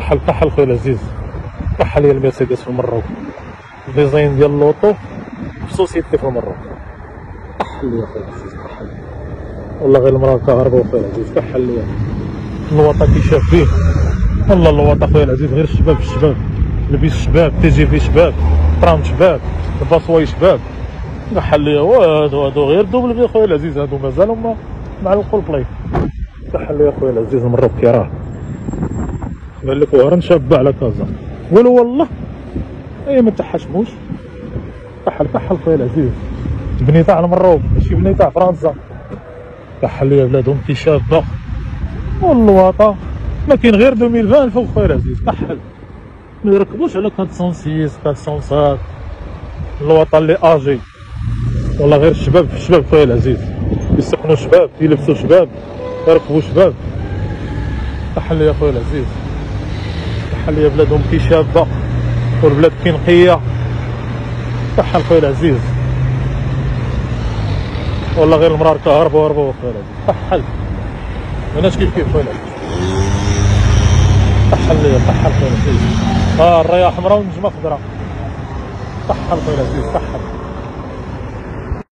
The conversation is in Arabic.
كحل خويا العزيز، كحل لي المرسيدس في المروك، الديزاين ديال اللوطو في سوسيتي في المروك. كحل لي خويا العزيز، كحل والله غير المراه كهرباء خويا العزيز، كحل لي الوطا كيشاف فيه والله الوطا خويا العزيز، غير الشباب في الشباب، البيس شباب، تي جي في شباب، ترام شباب، الباصواي شباب. كحل لي هادو غير دوبل في خويا العزيز، هادو مازالهم مع الكول بلاي. كحل لي خويا العزيز المروك كي راه بان لك وهران شابه على كازا والو والله اي ما تحشموش. كحل خويا العزيز، بني تاع المروك ماشي بني تاع فرنسا. كحل لي بلادهم كي شابه والوطا ما كاين غير 2020 الفوق خويا العزيز. كحل ما يركبوش على 406 407 الوطا اللي اجي والله غير الشباب في الشباب خويا العزيز، يسكنوا شباب، يلبسوا شباب، يركبوا شباب. كحل لي خويا العزيز، كحل لي بلادهم كي شابه والبلاد كي نقيه. كحل خويا العزيز والله غير المرار كهرباء خويا العزيز. كحل ماناش كيف خويا العزيز. كحل خويا العزيز، الرايه حمراء والنجمه خضراء. كحل خويا العزيز، كحل.